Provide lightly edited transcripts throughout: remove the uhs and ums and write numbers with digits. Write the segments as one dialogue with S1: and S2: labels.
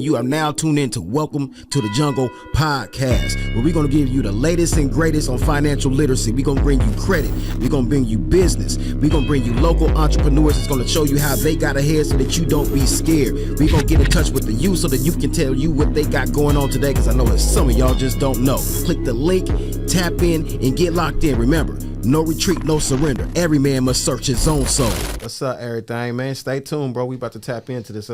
S1: you are now tuned in to Welcome to the Jungle podcast, where we're going to give you the latest and greatest on financial literacy. We're going to bring you credit. We're going to bring you business. We're going to bring you local entrepreneurs that's going to show you how they got ahead so that you don't be scared. We're going to get in touch with the youth so that you can tell you what they got going on today, because I know that some of y'all just don't know. Click the link, tap in, and get locked in. Remember, no retreat, no surrender. Every man must search his own soul. What's up, everything, man? Stay tuned, bro. We about to tap into this,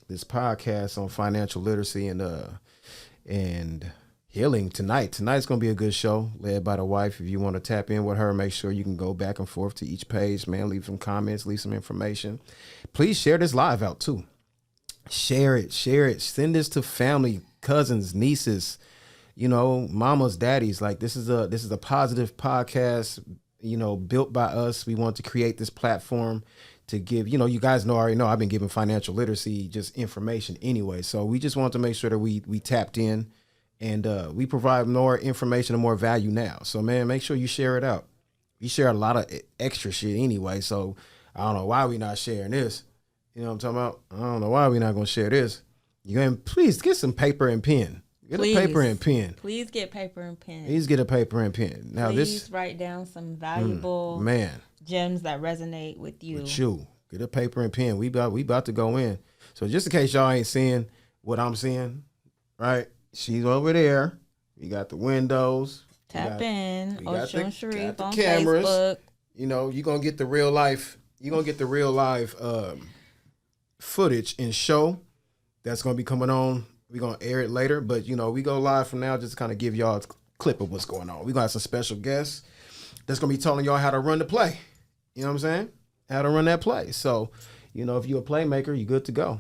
S1: this podcast on financial literacy and healing tonight. Tonight's gonna be a good show, led by the wife. If you want to tap in with her, make sure you can go back and forth to each page, man. Leave some comments, leave some information. Please share this live out too. Share it. Send this to family, cousins, nieces, mamas, daddies. Like this is a positive podcast, built by us. We want to create this platform to give, you guys already know I've been giving financial literacy just information anyway. So we just want to make sure that we tapped in and we provide more information and more value now. So man, make sure you share it out. We share a lot of extra shit anyway. So I don't know why we not sharing this. You know what I'm talking about? I don't know why we not going to share this. You can please get some paper and pen. Get a paper and pen.
S2: Please get paper and pen.
S1: Please get a paper and pen. Now
S2: please write down some valuable gems that resonate with you. Get a paper and pen. We about to go in. So just in case y'all ain't seeing what I'm seeing, right? She's over there. We got the windows. Tap in. Ocean Sharif on
S1: cameras.
S2: Facebook.
S1: You're gonna get the real life. You're gonna get the real live footage and show that's gonna be coming on. We're going to air it later, but, we go live from now just to kind of give y'all a clip of what's going on. We're going to have some special guests that's going to be telling y'all how to run the play. You know what I'm saying? How to run that play. So, if you're a playmaker, you're good to go.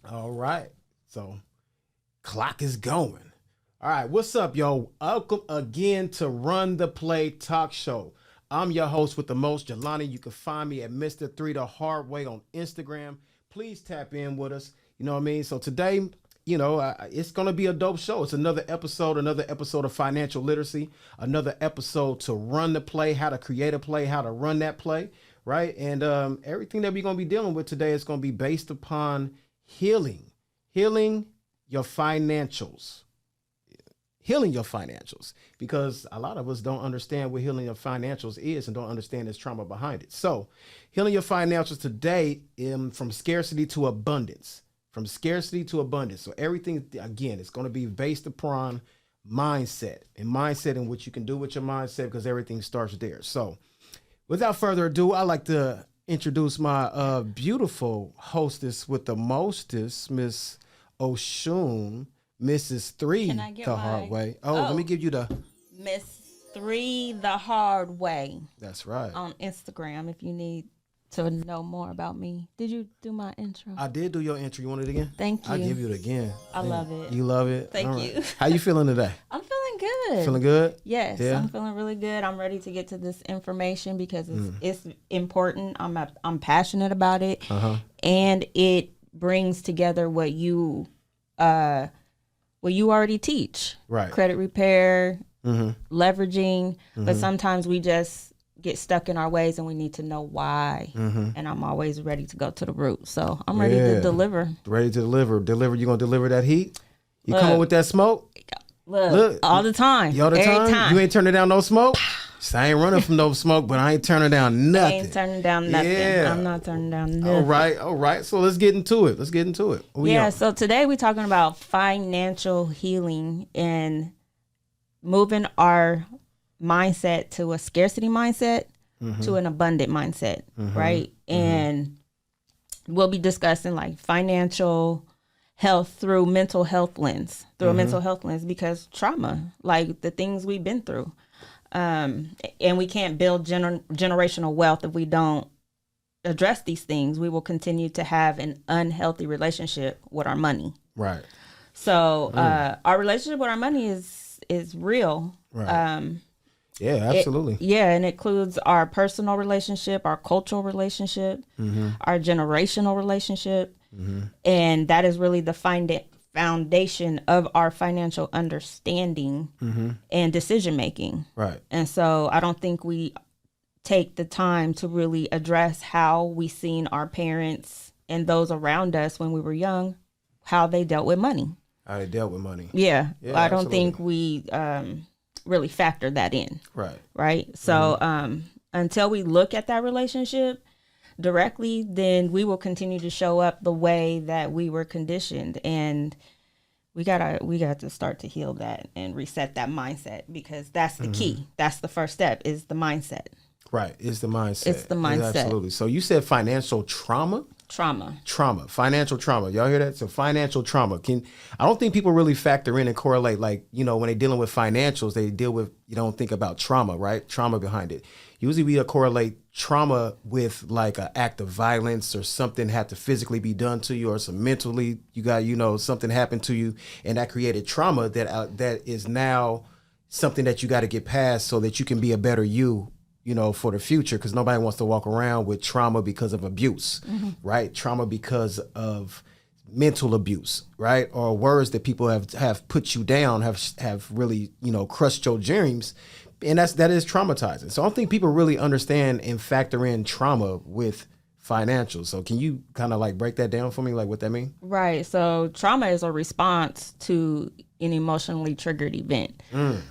S1: All right. So, clock is going. All right. What's up, yo? Welcome again to Run the Play Talk Show. I'm your host with the most, Jelani. You can find me at Mr. 3 The Hard Way on Instagram. Please tap in with us. You know what I mean? So today, it's going to be a dope show. It's another episode of financial literacy, another episode to run the play, how to create a play, how to run that play, right? And everything that we're going to be dealing with today is going to be based upon healing your financials, because a lot of us don't understand what healing your financials is and don't understand this trauma behind it. So healing your financials today, from scarcity to abundance. So everything, again, it's going to be based upon mindset and what you can do with your mindset, because everything starts there. So without further ado, I'd like to introduce my beautiful hostess with the mostest, Miss Oshun, Mrs. 3 The Hard Way. Let me give you the
S2: Miss 3 The Hard Way.
S1: That's right.
S2: On Instagram, if you need to know more about me. Did you do my intro?
S1: I did do your intro. You want it again?
S2: Thank you.
S1: I'll give you it again.
S2: I love it.
S1: You love it?
S2: Thank you.
S1: How you feeling today?
S2: I'm feeling good.
S1: Feeling good?
S2: Yes, yeah. I'm feeling really good. I'm ready to get to this information because it's important. I'm passionate about it. And it brings together what you already teach. Right. Credit repair, leveraging. But sometimes we just get stuck in our ways and we need to know why. And I'm always ready to go to the root. So I'm ready to deliver.
S1: Ready to deliver. You gonna deliver that heat? You coming with that smoke?
S2: Look, all the time.
S1: Every time? You ain't turning down no smoke? So I ain't running from no smoke, but I ain't turning down nothing.
S2: I ain't turning down nothing. Yeah. I'm not turning down nothing.
S1: All right. So let's get into it.
S2: So today we're talking about financial healing and moving our mindset to a scarcity mindset to an abundant mindset, right? And we'll be discussing like financial health through mental health lens, because trauma, like the things we've been through. And we can't build generational wealth if we don't address these things. We will continue to have an unhealthy relationship with our money.
S1: Right.
S2: So our relationship with our money is real.
S1: Right. Yeah, absolutely.
S2: And it includes our personal relationship, our cultural relationship, our generational relationship. And that is really the foundation of our financial understanding and decision making.
S1: Right.
S2: And so I don't think we take the time to really address how we seen our parents and those around us when we were young how they dealt with money.
S1: How they dealt with money.
S2: Yeah, I don't
S1: absolutely.
S2: think we really factor that in.
S1: Right.
S2: So until we look at that relationship directly, then we will continue to show up the way that we were conditioned, and we got to start to heal that and reset that mindset, because that's the key. That's the first step, is the mindset.
S1: Right. It's the mindset.
S2: It's the mindset.
S1: Absolutely. So you said financial trauma? Financial trauma. Y'all hear that? So financial trauma. I don't think people really factor in and correlate, like, when they're dealing with financials, they deal with, you don't think about trauma, right? Trauma behind it. Usually we correlate trauma with like an act of violence, or something had to physically be done to you, or some mentally you got, something happened to you, and that created trauma that is now something that you got to get past so that you can be a better you, for the future, because nobody wants to walk around with trauma because of abuse, right? Trauma because of mental abuse, right? Or words that people have put you down, have really, crushed your dreams. And that is traumatizing. So I don't think people really understand and factor in trauma with financials. So can you kind of like break that down for me, like what that means?
S2: Right. So trauma is a response to an emotionally triggered event.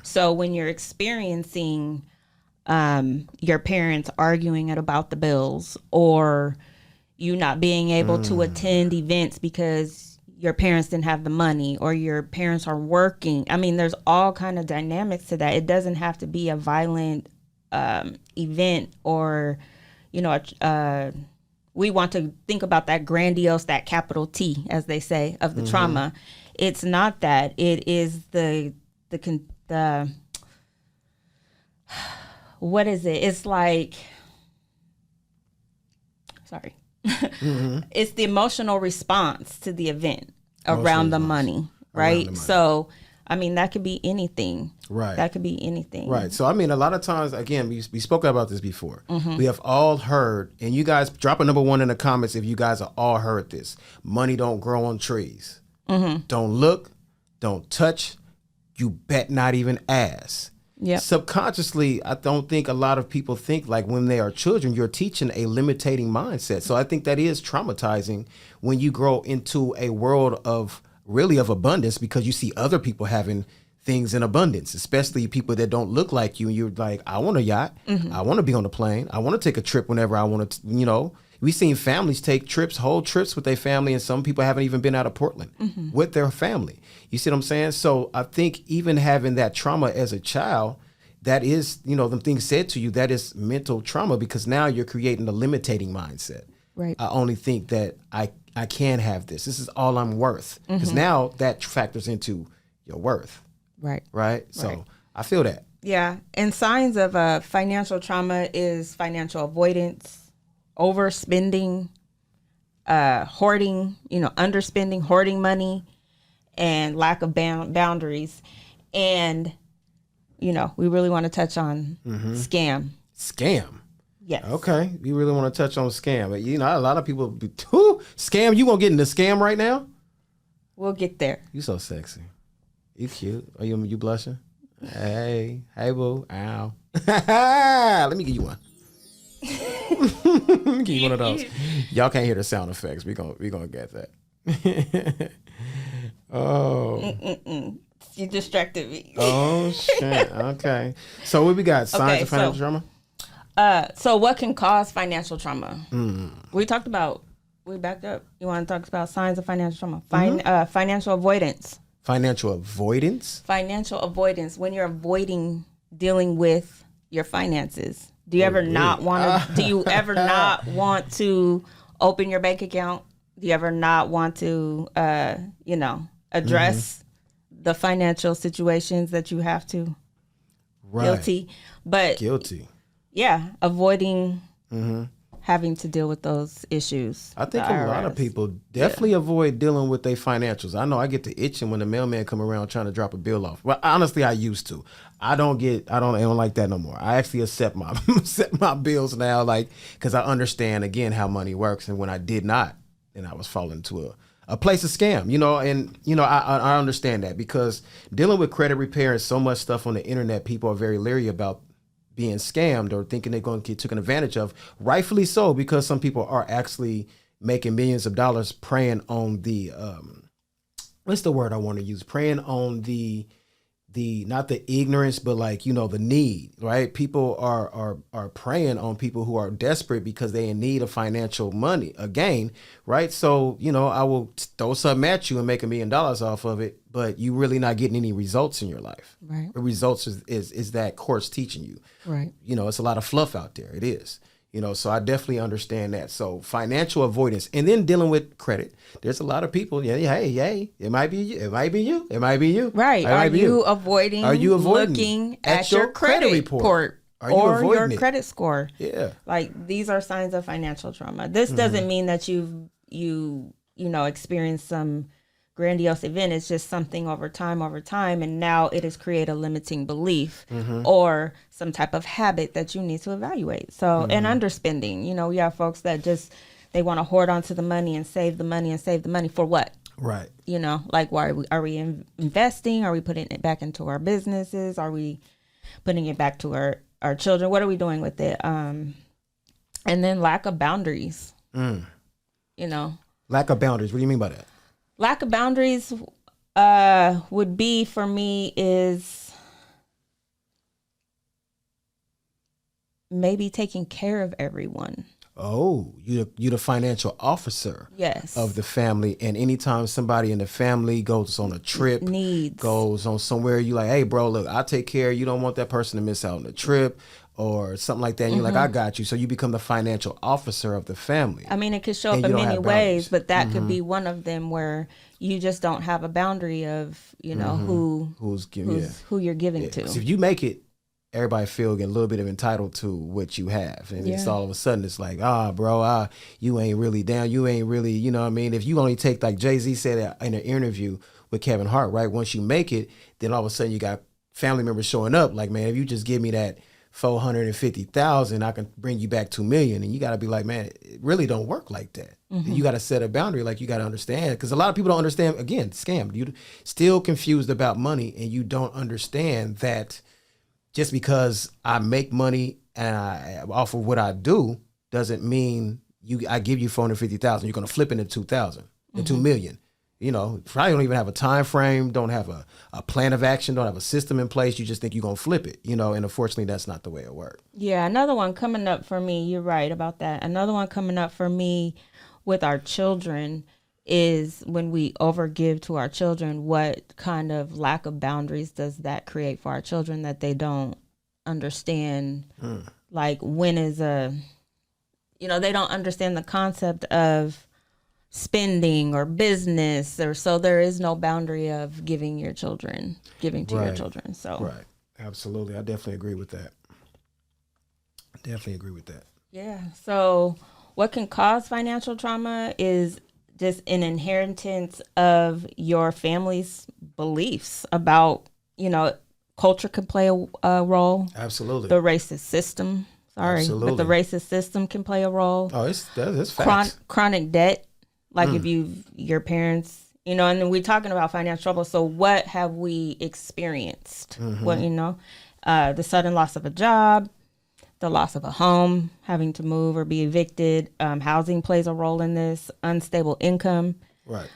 S2: So when you're experiencing your parents arguing about the bills, or you not being able to attend events because your parents didn't have the money, or your parents are working. I mean, there's all kind of dynamics to that. It doesn't have to be a violent event, or, we want to think about that grandiose, that capital T, as they say, of the trauma. It's not that. It is the what is it? It's like, sorry. It's the emotional response to the event around the money, right? So, I mean, that could be anything.
S1: Right.
S2: That could be anything.
S1: Right. So, I mean, a lot of times, again, we spoke about this before. We have all heard, and you guys drop a number 1 in the comments if you guys have all heard this. Money don't grow on trees. Don't look, don't touch, you bet not even ask.
S2: Yep.
S1: Subconsciously, I don't think a lot of people think, like, when they are children, you're teaching a limiting mindset. So I think that is traumatizing when you grow into a world of abundance, because you see other people having things in abundance, especially people that don't look like you. And you're like, I want a yacht. I want to be on a plane. I want to take a trip whenever I want to, We've seen families take whole trips with their family, and some people haven't even been out of Portland with their family. You see what I'm saying? So I think even having that trauma as a child, that is, them things said to you, that is mental trauma, because now you're creating a limiting mindset.
S2: Right.
S1: I only think that I can have this. This is all I'm worth. Because now that factors into your worth.
S2: Right.
S1: Right. So I feel that.
S2: Yeah. And signs of financial trauma is financial avoidance, overspending, hoarding, underspending, hoarding money, and lack of boundaries. And, we really want to touch on scam.
S1: Scam.
S2: Yes.
S1: Okay. You really want to touch on scam. But, a lot of people be, scam. You going to get into scam right now?
S2: We'll get there.
S1: You so sexy. You cute. Are you blushing? Hey, boo. Ow. Let me give you one. Let me give you one of those. Y'all can't hear the sound effects. We gonna get that. Oh.
S2: You distracted me.
S1: Oh shit. Okay. So what we got? Signs of financial trauma?
S2: So what can cause financial trauma? We backed up. You want to talk about signs of financial trauma? Financial avoidance.
S1: Financial avoidance?
S2: Financial avoidance. When you're avoiding dealing with your finances. Do you ever not want to? Do you ever not want to open your bank account? Do you ever not want to, address the financial situations that you have to?
S1: Right.
S2: Guilty. Yeah, avoiding having to deal with those issues.
S1: I think a lot of people definitely avoid dealing with their financials. I know I get to itching when the mailman come around trying to drop a bill off. Well, honestly, I used to. I don't like that no more. I actually accept my bills now, like, because I understand again how money works. And when I did not, then I was falling into a place of scam, I understand that, because dealing with credit repair and so much stuff on the internet, people are very leery about being scammed or thinking they're going to get taken advantage of. Rightfully so, because some people are actually making millions of dollars preying on the what's the word I want to use? Preying on the not the ignorance, but like, you know, the need, right? People are preying on people who are desperate because they in need of financial money, a gain, right? So, you know, I will throw something at you and make $1 million off of it, but you really not getting any results in your life.
S2: Right.
S1: The results is that course teaching you.
S2: Right.
S1: You know, it's a lot of fluff out there. It is. You know, so I definitely understand that. So financial avoidance, and then dealing with credit. There's a lot of people. Yeah, hey, it might be you. It might be you. It might be you.
S2: Right. Are you avoiding looking at your credit report or your credit score?
S1: Yeah.
S2: Like, these are signs of financial trauma. This doesn't mean that you know, experienced some grandiose event. It's just something over time, and now it has created a limiting belief or some type of habit that you need to evaluate. So, and underspending, you know, we have folks that just, they want to hoard onto the money and save the money for what?
S1: Right.
S2: You know, like, why are we investing? Are we putting it back into our businesses? Are we putting it back to our children? What are we doing with it? And then lack of boundaries, you know.
S1: Lack of boundaries. What do you mean by that?
S2: Lack of boundaries would be, for me, is maybe taking care of everyone.
S1: Oh, you're the financial officer,
S2: yes,
S1: of the family. And anytime somebody in the family goes on a trip, goes on somewhere, you like, hey, bro, look, I'll take care. You don't want that person to miss out on the trip or something like that. And you're like, I got you. So you become the financial officer of the family.
S2: I mean, it could show up in many ways, but that could be one of them, where you just don't have a boundary of, you know, who you're giving to.
S1: So if you make it, everybody feel get a little bit of entitled to what you have. And it's all of a sudden, it's like, bro, you ain't really down. You ain't really, you know what I mean? If you only take, like Jay-Z said in an interview with Kevin Hart, right? Once you make it, then all of a sudden you got family members showing up. Like, man, if you just give me that $450,000, I can bring you back $2 million. And you got to be like, man, it really don't work like that. You got to set a boundary. Like, you got to understand, because a lot of people don't understand, again, scam. You still confused about money, and you don't understand that just because I make money and off of what I do doesn't mean I give you $450,000. You're going to flip it into $2,000 and $2 million. You know, probably don't even have a time frame, don't have a plan of action, don't have a system in place. You just think you're going to flip it, you know, and unfortunately that's not the way it works.
S2: Yeah, another one coming up for me, you're right about that. Another one coming up for me with our children is when we overgive to our children. What kind of lack of boundaries does that create for our children that they don't understand? Like, when is they don't understand the concept of spending or business, or so there is no boundary of giving to your children. So
S1: right, absolutely, I definitely agree with that. Yeah. So what can cause financial trauma is just an inheritance of your family's beliefs about, you know, culture can play a role. Absolutely.
S2: The racist system. But the racist system can play a role.
S1: Oh, it's facts.
S2: Chronic debt. Like, if your parents, you know, and then we're talking about financial trouble. So what have we experienced? What, you know, the sudden loss of a job, the loss of a home, having to move or be evicted. Housing plays a role in this. Unstable income. Right.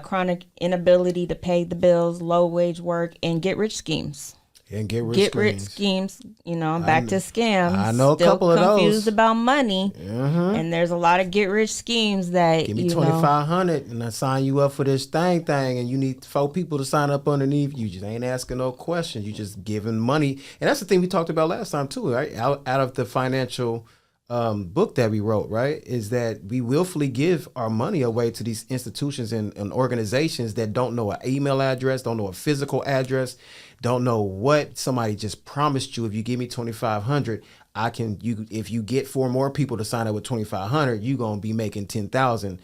S2: Chronic inability to pay the bills, low wage work, and get rich schemes.
S1: And get rich schemes,
S2: you know, back to scams.
S1: I know a couple of those.
S2: Still confused about money, and there's a lot of get rich schemes that
S1: give me $2,500 and I sign you up for this thing, and you need 4 people to sign up underneath. You just ain't asking no questions. You just giving money, and that's the thing we talked about last time too, right? Out of the financial book that we wrote, right, is that we willfully give our money away to these institutions and organizations that don't know an email address, don't know a physical address, don't know what somebody just promised you. If you give me $2,500, if you get 4 more people to sign up with $2,500, you're going to be making $10,000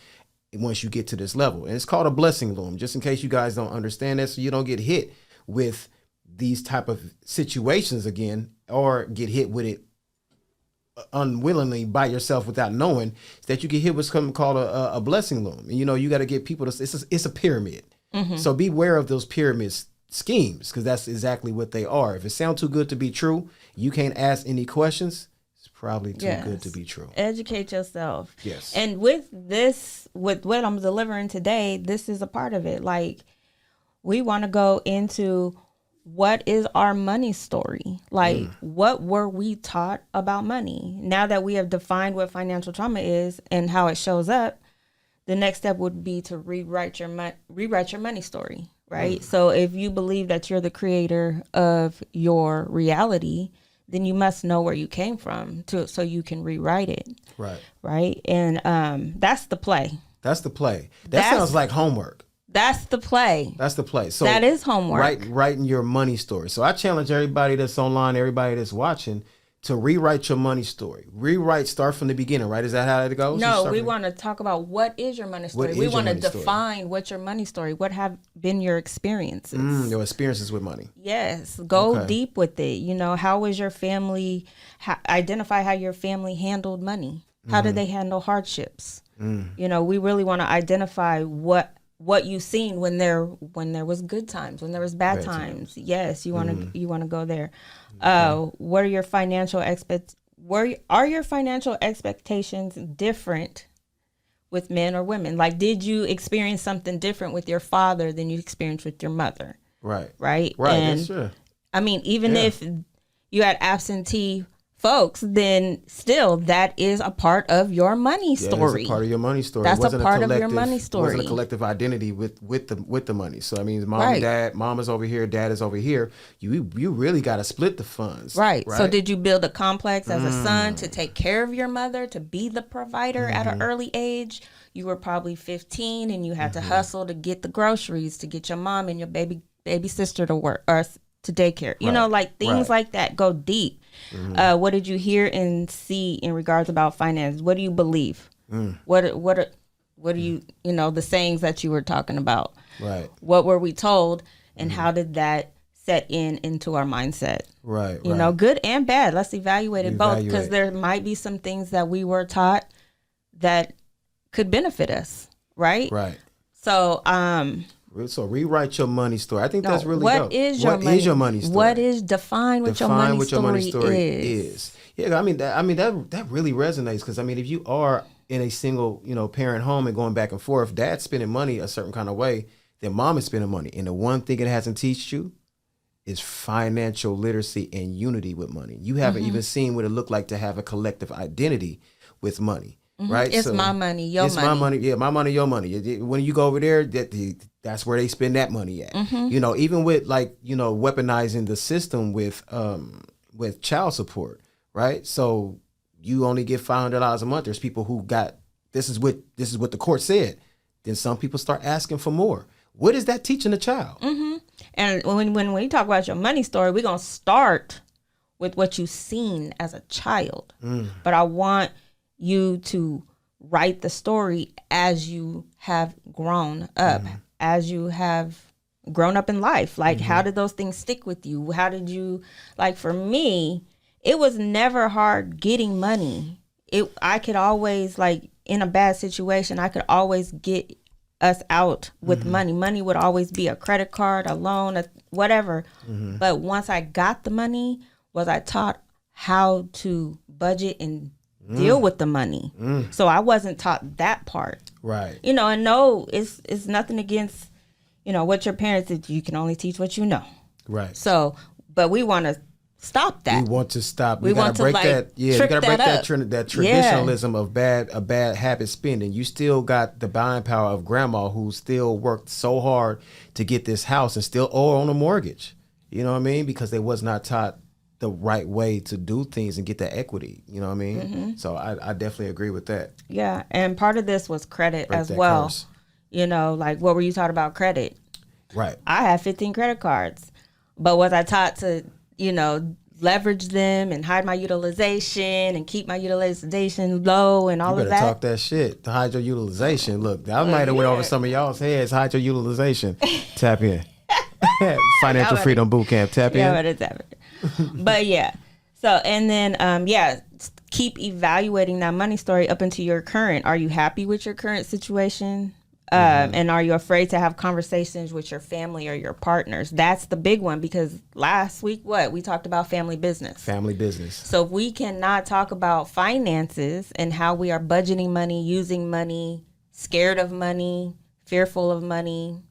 S1: once you get to this level. And it's called a blessing loom, just in case you guys don't understand that, so you don't get hit with these type of situations again, or get hit with it unwillingly by yourself without knowing, is that you get hit with something called a blessing loom. And, you know, you got to get people to, it's a pyramid. So beware of those pyramid schemes, because that's exactly what they are. If it sounds too good to be true, you can't ask any questions, it's probably too good to be true.
S2: Educate yourself.
S1: Yes.
S2: And with what I'm delivering today, this is a part of it. Like, we want to go into what is our money story? Like, what were we taught about money? Now that we have defined what financial trauma is and how it shows up, the next step would be to rewrite your money story, right? So if you believe that you're the creator of your reality, then you must know where you came from so you can rewrite it. Right. And that's the play.
S1: That sounds like homework.
S2: That's the play.
S1: So
S2: that is homework.
S1: Writing your money story. So I challenge everybody that's online, everybody that's watching, to rewrite your money story. Start from the beginning, right? Is that how it goes?
S2: No, we want to talk about what is your money story. We want to define what's your money story. What have been your experiences?
S1: Your experiences with money.
S2: Yes. Go deep with it. How was your family? Identify how your family handled money. How did they handle hardships? We really want to identify what you've seen when there was good times, when there was bad times. Yes, you want to go there. What are your financial your financial expectations different with men or women? Like, did you experience something different with your father than you experienced with your mother? Right. And,
S1: that's true.
S2: I mean, even if you had absentee folks, then still that is a part of your money story.
S1: It's a part of your money story.
S2: That's a part of your money story.
S1: It wasn't a collective identity with the money. So I mean, mom and dad, mom is over here, dad is over here. You really got to split the funds. Right.
S2: So did you build a complex as a son to take care of your mother, to be the provider at an early age? You were probably 15 and you had to hustle to get the groceries, to get your mom and your baby sister to work or to daycare. Like things like that. Go deep. What did you hear and see in regards about finance? What do you believe? What are you, the sayings that you were talking about? Right. What were we told and how did that set into our mindset? Right. Good and bad. Let's evaluate it both, because there might be some things that we were taught that could benefit us. Right. So,
S1: So rewrite your money story. I think that's really dope.
S2: What is your money story? Define what your money story is.
S1: Yeah, I mean that really resonates, because I mean, if you are in a single, parent home and going back and forth, dad's spending money a certain kind of way, then mom is spending money. And the one thing it hasn't taught you is financial literacy and unity with money. You haven't even seen what it looked like to have a collective identity with money. Right?
S2: It's my money, your money.
S1: It's my money. Yeah, my money, your money. When you go over there, that's where they spend that money at. Even with weaponizing the system with child support, right? So you only get $500 a month. There's people who got this is what the court said. Then some people start asking for more. What is that teaching a child?
S2: And when we talk about your money story, we're gonna start with what you've seen as a child. But I want you to write the story as you have grown up, as you have grown up in life. Like, how did those things stick with you? How did you, like, for me, it was never hard getting money. I could always, like, in a bad situation, I could always get us out with money. Money would always be a credit card, a loan, whatever. But once I got the money, was I taught how to budget and deal with the money. So I wasn't taught that part. Right. And no, it's nothing against, what your parents did. You can only teach what you know. Right. So, but we want to stop that.
S1: We want to stop. We got to break that. Yeah, you got to break that traditionalism of a bad habit spending. You still got the buying power of grandma, who still worked so hard to get this house and still owe on a mortgage. You know what I mean? Because they was not taught the right way to do things and get that equity. You know what I mean? So I definitely agree with that.
S2: Yeah. And part of this was credit as well. Curse. Like, what were you taught about credit? Right. I had 15 credit cards, but was I taught to, leverage them and hide my utilization and keep my utilization low and all of that?
S1: You better talk that shit to hide your utilization. Look, I might have went over some of y'all's heads. Hide your utilization. Tap in. Financial Freedom Boot Camp. Tap in.
S2: But yeah. So, and then, keep evaluating that money story up into your current. Are you happy with your current situation? And are you afraid to have conversations with your family or your partners? That's the big one, because last week, we talked about family business. Family business. So if we cannot talk about finances and how we are budgeting money, using money, scared of money, fearful of money,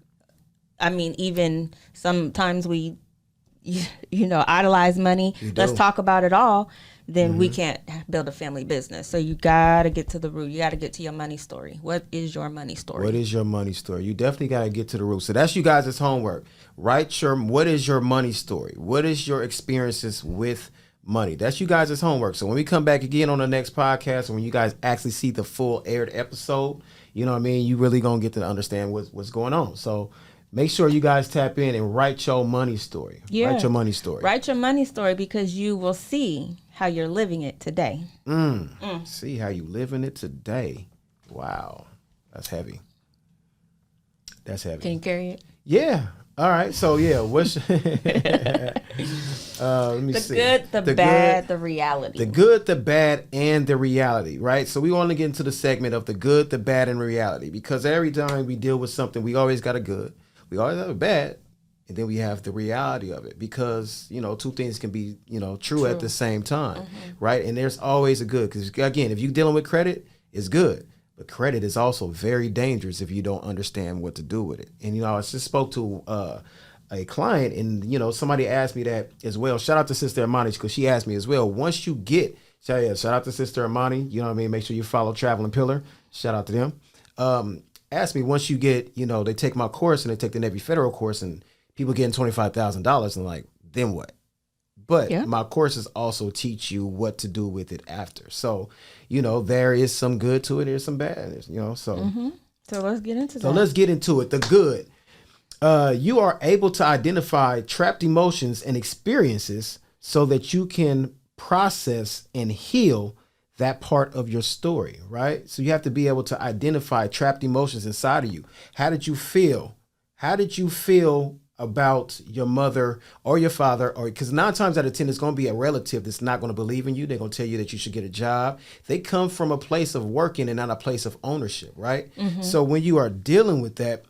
S2: I mean, even sometimes we, idolize money. Let's talk about it all. Then we can't build a family business. So you got to get to the root. You got to get to your money story. What is your money story?
S1: What is your money story? You definitely got to get to the root. So that's you guys' homework. What is your money story? What is your experiences with money? That's you guys' homework. So when we come back again on the next podcast, when you guys actually see the full aired episode, you know what I mean? You really going to get to understand what's going on. So make sure you guys tap in and write your money story.
S2: Yeah.
S1: Write your money story.
S2: Write your money story, because you will see how you're living it today.
S1: See how you living it today. Wow. That's heavy. That's heavy.
S2: Can you carry it?
S1: Yeah. All right. So, yeah. What's let me see.
S2: Good, the bad, the reality.
S1: The good, the bad, and the reality, right? So we want to get into the segment of the good, the bad, and reality, because every time we deal with something, we always got a good. We always have a bad, and then we have the reality of it, because, two things can be, true at the same time, right? And there's always a good, because, again, if you're dealing with credit, it's good. But credit is also very dangerous if you don't understand what to do with it. And, I just spoke to a client, and, somebody asked me that as well. Shout out to Sister Imani, because she asked me as well. Once you get, shout out to Sister Imani, you know what I mean? Make sure you follow Traveling Pillar. Shout out to them. Asked me, once you get, they take my course and they take the Navy Federal course, and people getting $25,000, and like, then what? But my courses also teach you what to do with it after. So, there is some good to it. There's some bad, so.
S2: So let's get into that.
S1: So let's get into it. The good. You are able to identify trapped emotions and experiences so that you can process and heal that part of your story, right? So you have to be able to identify trapped emotions inside of you. How did you feel? How did you feel about your mother or your father? Or because 9 times out of 10, it's going to be a relative that's not going to believe in you. They're going to tell you that you should get a job. They come from a place of working and not a place of ownership, right? So when you are dealing with that,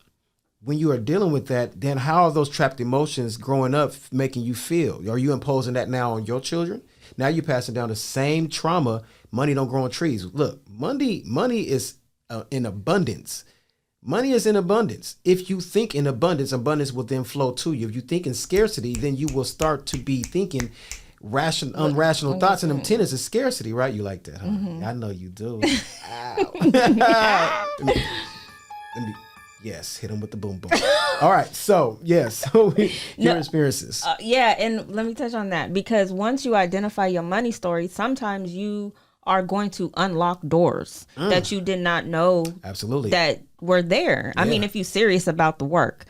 S1: then how are those trapped emotions growing up making you feel? Are you imposing that now on your children? Now you're passing down the same trauma. Money don't grow on trees. Look, money is in abundance. Money is in abundance. If you think in abundance, abundance will then flow to you. If you think in scarcity, then you will start to be thinking unrational thoughts, and them tenants is scarcity, right? You like that, huh? I know you do. Ow. Let me, yes, hit them with the boom boom. All right, so yes, your experiences.
S2: And let me touch on that, because once you identify your money story, sometimes you are going to unlock doors that you did not know that were there. I mean, if you're serious about the work.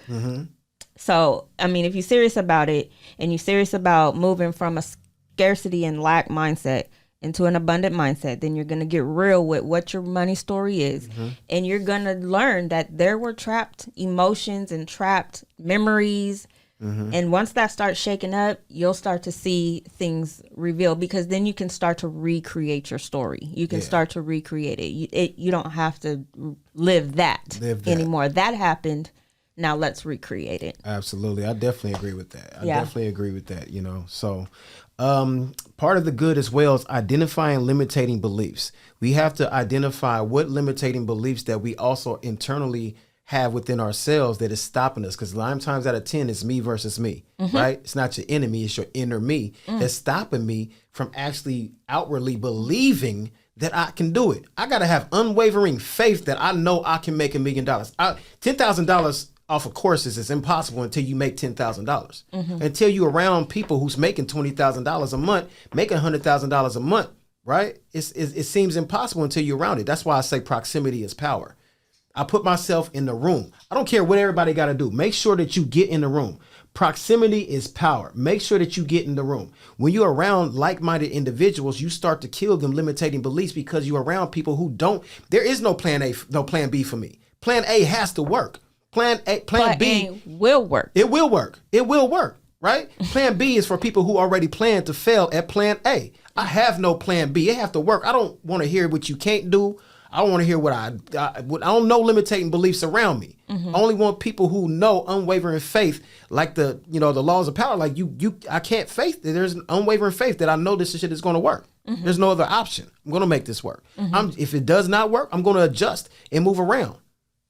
S2: So, I mean, if you're serious about it and you're serious about moving from a scarcity and lack mindset into an abundant mindset, then you're going to get real with what your money story is. And you're going to learn that there were trapped emotions and trapped memories. And once that starts shaking up, you'll start to see things reveal, because then you can start to recreate your story. You can start to recreate it. You don't have to live that anymore. That happened. Now let's recreate it.
S1: Absolutely. I definitely agree with that. I definitely agree with that, So part of the good as well is identifying limiting beliefs. We have to identify what limiting beliefs that we also internally have within ourselves that is stopping us, because 9 times out of 10 it's me versus me, right? It's not your enemy, it's your inner me that's stopping me from actually outwardly believing that I can do it. I got to have unwavering faith that I know I can make $1 million. $10,000 off of courses is impossible until you make $10,000. Until you're around people who's making $20,000 a month, making $100,000 a month, right? It seems impossible until you're around it. That's why I say proximity is power. I put myself in the room. I don't care what everybody got to do. Make sure that you get in the room. Proximity is power. Make sure that you get in the room. When you're around like-minded individuals, you start to kill them limiting beliefs, because you're around people who don't. There is no plan A, no plan B for me. Plan A has to work. Plan B
S2: will work.
S1: It will work. It will work, right? Plan B is for people who already plan to fail at plan A. I have no plan B. It have to work. I don't want to hear what you can't do. I don't want to hear what I don't know limiting beliefs around me. I only want people who know unwavering faith, like the laws of power. Like I can't faith. There's an unwavering faith that I know this shit is going to work. There's no other option. I'm going to make this work. If it does not work, I'm going to adjust and move around.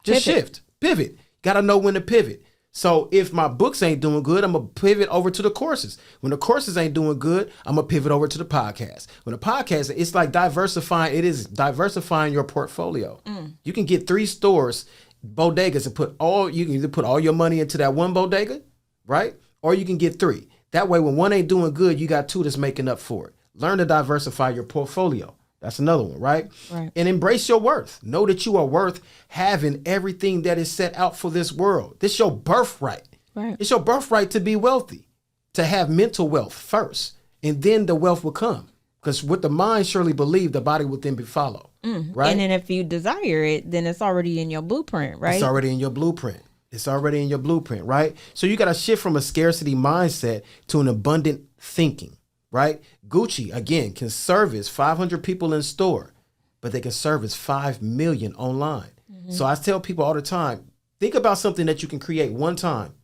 S1: Just shift, pivot. Got to know when to pivot. So if my books ain't doing good, I'm going to pivot over to the courses. When the courses ain't doing good, I'm going to pivot over to the podcast. When the podcast, it's like diversifying. It is diversifying your portfolio. You can get 3 stores, bodegas, and you can either put all your money into that one bodega, right? Or you can get 3. That way, when one ain't doing good, you got 2 that's making up for it. Learn to diversify your portfolio. That's another one, right? And embrace your worth. Know that you are worth having everything that is set out for this world. This is your birthright. It's your birthright to be wealthy, to have mental wealth first, and then the wealth will come. Because with the mind surely believe, the body will then be follow. Right?
S2: And then if you desire it, then it's already in your blueprint, right?
S1: It's already in your blueprint. It's already in your blueprint, right? So you got to shift from a scarcity mindset to an abundant thinking. Right? Gucci, again, can service 500 people in store, but they can service 5 million online. So I tell people all the time, think about something that you can create one time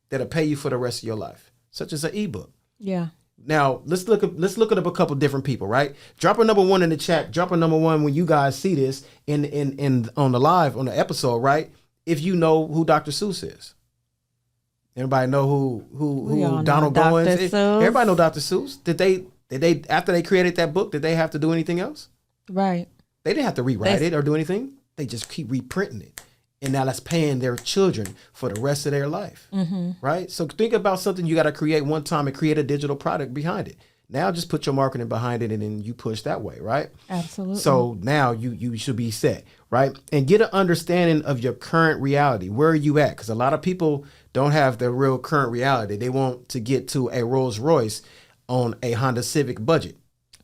S1: that'll pay you for the rest of your life, such as an ebook.
S2: Yeah.
S1: Now, let's look up a couple different people, right? Drop a number 1 in the chat. Drop a number 1 when you guys see this in on the live, on the episode, right? If you know who Dr. Seuss is. Everybody know who Donald Goins is? Everybody know Dr. Seuss. Did they after they created that book, did they have to do anything else?
S2: Right.
S1: They didn't have to rewrite it or do anything. They just keep reprinting it. And now that's paying their children for the rest of their life. Right? So think about something you got to create one time and create a digital product behind it. Now just put your marketing behind it and then you push that way, right?
S2: Absolutely.
S1: So now you should be set, right? And get an understanding of your current reality. Where are you at? Because a lot of people don't have the real current reality. They want to get to a Rolls Royce on a Honda Civic budget.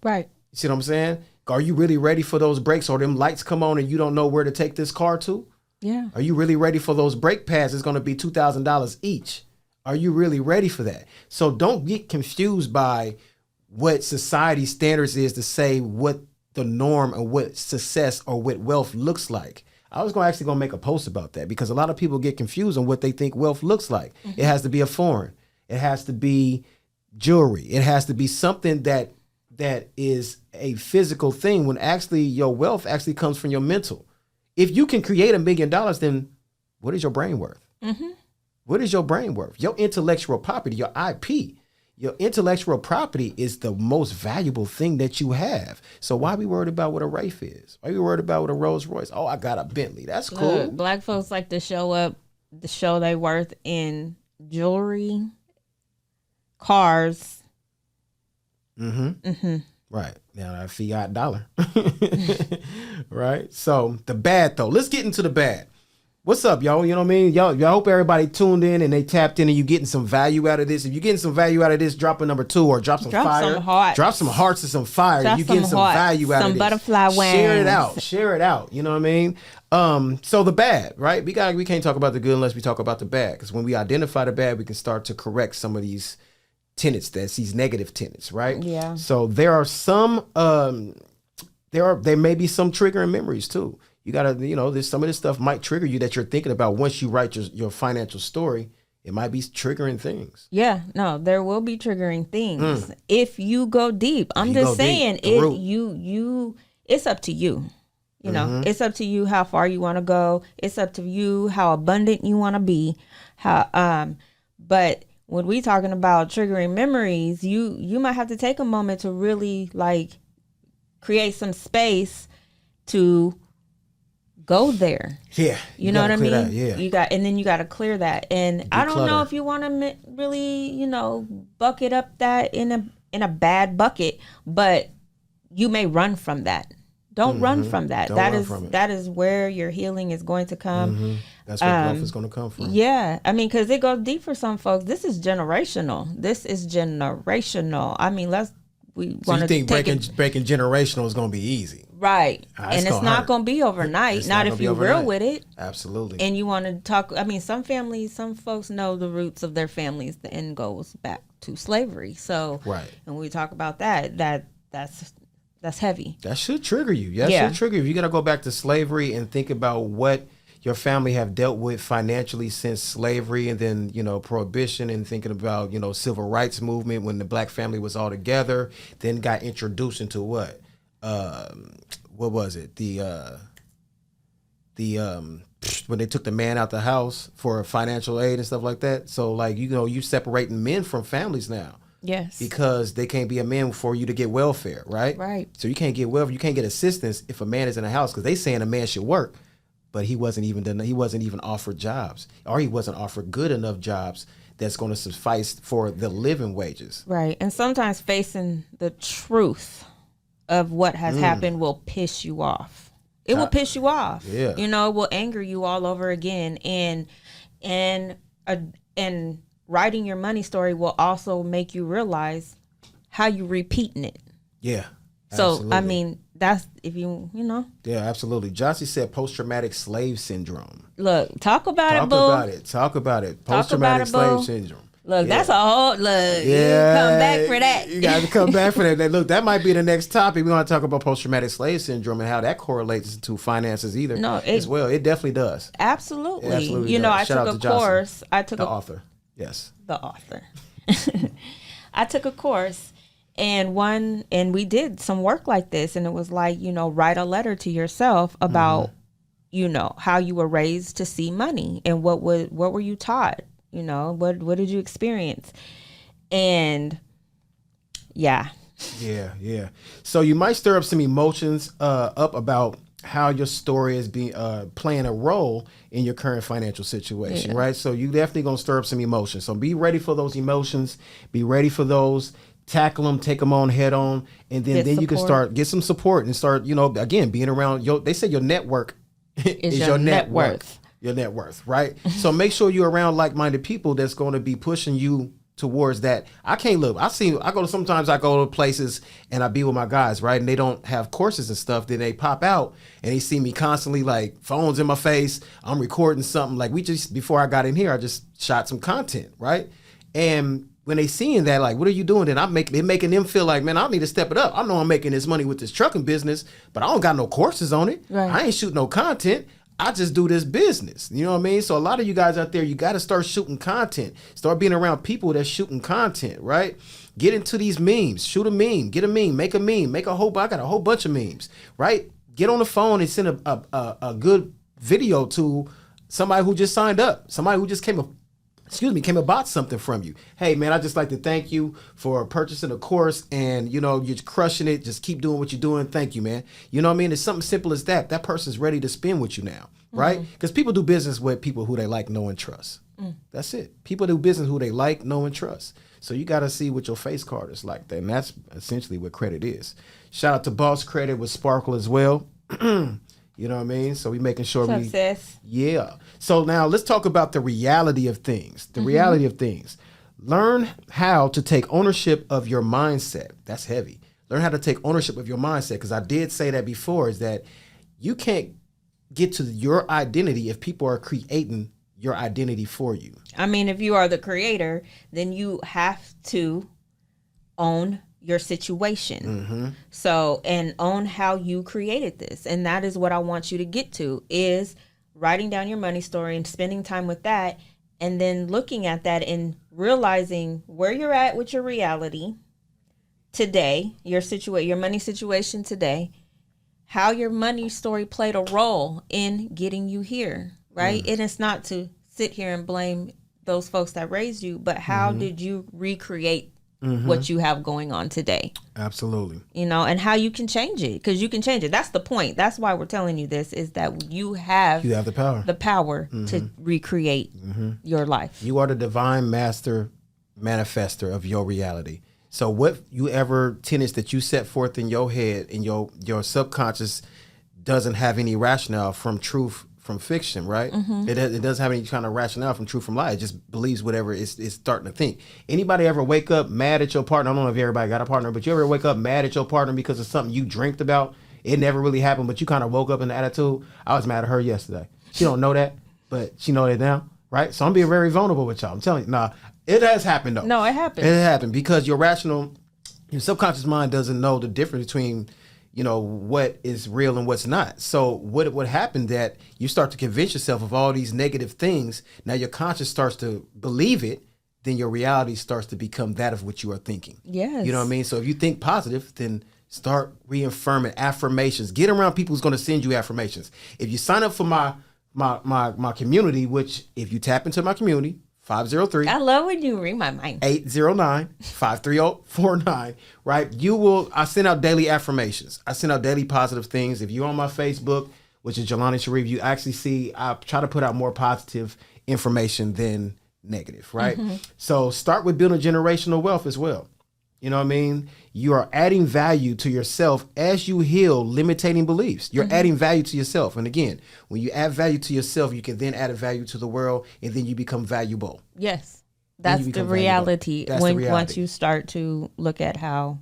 S2: Right.
S1: You see what I'm saying? Are you really ready for those brakes, or them lights come on and you don't know where to take this car to?
S2: Yeah.
S1: Are you really ready for those brake pads? It's going to be $2,000 each. Are you really ready for that? So don't get confused by what society standards is to say what the norm and what success or what wealth looks like. I was actually going to make a post about that because a lot of people get confused on what they think wealth looks like. It has to be a foreign. It has to be jewelry. It has to be something that is a physical thing when actually your wealth actually comes from your mental. If you can create $1 million, then what is your brain worth? What is your brain worth? Your intellectual property, your IP. Your intellectual property is the most valuable thing that you have. So why be worried about what a Wraith is? Why be worried about what a Rolls Royce? Oh, I got a Bentley. That's cool.
S2: Look, black folks like to show their worth in jewelry, cars.
S1: Right. Now that fiat dollar. Right. So the bad though. Let's get into the bad. What's up, y'all? You know what I mean? Y'all hope everybody tuned in and they tapped in and you getting some value out of this. If you're getting some value out of this, drop a number 2 or drop some fire.
S2: Some hearts.
S1: Drop some hearts and some fire.
S2: Drop
S1: You getting some value out of this.
S2: Some butterfly wings.
S1: Share it out. You know what I mean? So the bad, right? We can't talk about the good unless we talk about the bad. Because when we identify the bad, we can start to correct some of these tenets, these negative tenets, right?
S2: Yeah.
S1: So there are some there may be some triggering memories too. You gotta, there's some of this stuff might trigger you that you're thinking about once you write your financial story. It might be triggering things.
S2: Yeah, no, there will be triggering things if you go deep. I'm just saying, it's up to you. You know, it's up to you how far you want to go. It's up to you how abundant you want to be. But when we talking about triggering memories, you might have to take a moment to really create some space to go there.
S1: Yeah.
S2: You know what I mean?
S1: That, yeah.
S2: You got to clear that. And I don't know if you want to really, bucket up that in a bad bucket, but you may run from that. Don't run from that. That is where your healing is going to come.
S1: That's where growth is going to come from.
S2: Yeah. I mean, because it goes deep for some folks. This is generational. I mean,
S1: So you think breaking generational is going to be easy?
S2: Right. And it's not going to be overnight. Not if you're real with it.
S1: Absolutely.
S2: And you want to talk. I mean, some folks know the roots of their families. The end goes back to slavery. So,
S1: right.
S2: And when we talk about that's heavy.
S1: That should trigger you. That should trigger you. You got to go back to slavery and think about what your family have dealt with financially since slavery, and then, prohibition, and thinking about, civil rights movement when the black family was all together, then got introduced into what was it? The when they took the man out the house for financial aid and stuff like that. So like, you separating men from families now.
S2: Yes.
S1: Because they can't be a man for you to get welfare, right?
S2: Right.
S1: So you can't get welfare, you can't get assistance if a man is in a house, because they saying a man should work, but he wasn't even offered jobs, or he wasn't offered good enough jobs that's going to suffice for the living wages.
S2: Right. And sometimes facing the truth of what has happened will piss you off. It will piss you off.
S1: Yeah.
S2: It will anger you all over again. And writing your money story will also make you realize how you repeating it.
S1: Yeah.
S2: So,
S1: absolutely.
S2: I mean, that's if you know.
S1: Yeah, absolutely. Jossie said post-traumatic slave syndrome.
S2: Look, talk about it, boo.
S1: Talk about it.
S2: Talk
S1: Post-traumatic
S2: about it,
S1: slave
S2: boo.
S1: syndrome.
S2: Look,
S1: Yeah.
S2: that's a whole, you come back for that.
S1: You got to come back for that. Look, that might be the next topic. We want to talk about post-traumatic slave syndrome and how that correlates to finances either.
S2: No,
S1: as well. It definitely does.
S2: Absolutely.
S1: It absolutely
S2: you know,
S1: does.
S2: I
S1: Shout
S2: took
S1: out
S2: a
S1: to Jossie,
S2: course.
S1: the author. Yes.
S2: The author. I took a course and we did some work like this, and it was like, write a letter to yourself about, how you were raised to see money and what were you taught? What did you experience? And yeah. So you might stir up some emotions up about how your story is being playing a role in your current financial situation, right? So you definitely gonna stir up some emotions. So be ready for those emotions. Be ready for those. Tackle them, take them on head on, and then you can get some support and start, again, being around they say your network is your net worth. Your net worth, right? So make sure you're around like-minded people that's going to be pushing you towards that. I go to places and I be with my guys, right? And they don't have courses and stuff. Then they pop out and they see me constantly, like, phones in my face. I'm recording something. Like, before I got in here, I just shot some content, right? And when they seeing that, like, what are you doing? Then they're making them feel like, man, I need to step it up. I know I'm making this money with this trucking business, but I don't got no courses on it. Right.
S1: I ain't shooting no content. I just do this business. You know what I mean? So a lot of you guys out there, you got to start shooting content. Start being around people that's shooting content, right? Get into these memes. Shoot a meme. Get a meme. Make a meme. I got a whole bunch of memes, right? Get on the phone and send a good video to somebody who just signed up. Somebody who just came and bought something from you. Hey, man, I'd just like to thank you for purchasing a course, and, you're crushing it. Just keep doing what you're doing. Thank you, man. You know what I mean? It's something simple as that. That person's ready to spend with you now, right? Because people do business with people who they like, know, and trust. That's it. People do business who they like, know, and trust. So you got to see what your face card is like. And that's essentially what credit is. Shout out to Boss Credit with Sparkle as well. You know what I mean? So we making sure
S2: Success.
S1: Yeah. So now let's talk about the reality of things. Reality of things. Learn how to take ownership of your mindset. That's heavy. Learn how to take ownership of your mindset. Because I did say that before, is that you can't get to your identity if people are creating your identity for you.
S2: I mean, if you are the creator, then you have to own your situation. So, and own how you created this. And that is what I want you to get to, is writing down your money story and spending time with that, and then looking at that and realizing where you're at with your reality today, your money situation today, how your money story played a role in getting you here, right? And it's not to sit here and blame those folks that raised you, but how did you recreate what you have going on today?
S1: Absolutely.
S2: And how you can change it, because you can change it. That's the point. That's why we're telling you this, is that you have the power to recreate your life.
S1: You are the divine master manifester of your reality. So whatever tenets that you set forth in your head and your subconscious doesn't have any rationale from truth from fiction, right? It doesn't have any kind of rationale from truth from lie. It just believes whatever it's starting to think. Anybody ever wake up mad at your partner? I don't know if everybody got a partner, but you ever wake up mad at your partner because of something you dreamt about? It never really happened, but you kind of woke up in the attitude. I was mad at her yesterday. She don't know that, but she know it now, right? So I'm being very vulnerable with y'all. I'm telling you, it has happened though.
S2: No, it happened.
S1: It happened because your subconscious mind doesn't know the difference between what is real and what's not. So what happened that you start to convince yourself of all these negative things. Now your conscious starts to believe it. Then your reality starts to become that of what you are thinking.
S2: Yes.
S1: You know what I mean? So if you think positive, then Start reaffirming affirmations. Get around people who's going to send you affirmations. If you sign up for my community, which if you tap into my community, 503.
S2: I love when you read my mind.
S1: 809-530-49, right? I send out daily affirmations. I send out daily positive things. If you're on my Facebook, which is Jelani Sharif, you actually see I try to put out more positive information than negative, right? So start with building generational wealth as well. You know what I mean? You are adding value to yourself as you heal limiting beliefs. You're adding value to yourself. And again, when you add value to yourself, you can then add a value to the world, and then you become valuable.
S2: Yes. That's the reality. Once you start to look at how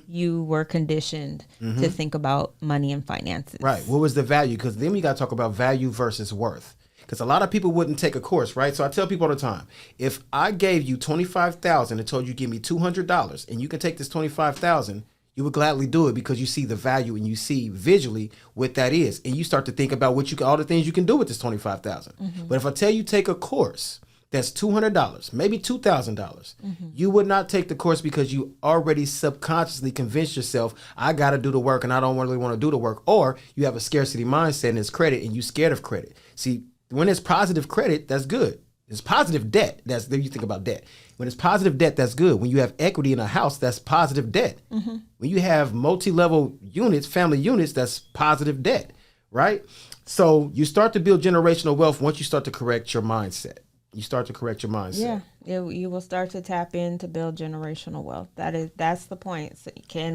S2: you were conditioned to think about money and finances.
S1: Right. What was the value? Because then we got to talk about value versus worth. Because a lot of people wouldn't take a course, right? So I tell people all the time, if I gave you $25,000 and told you give me $200 and you can take this $25,000, you would gladly do it because you see the value and you see visually what that is. And you start to think about all the things you can do with this $25,000. But if I tell you take a course that's $200, maybe $2,000, you would not take the course because you already subconsciously convinced yourself, I got to do the work and I don't really want to do the work. Or you have a scarcity mindset and it's credit and you're scared of credit. See, when it's positive credit, that's good. It's positive debt. Then you think about debt. When it's positive debt, that's good. When you have equity in a house, that's positive debt. When you have multi-level units, family units, that's positive debt, right? So you start to build generational wealth once you start to correct your mindset. Yeah, you will start to tap in to build generational wealth. That's the point. So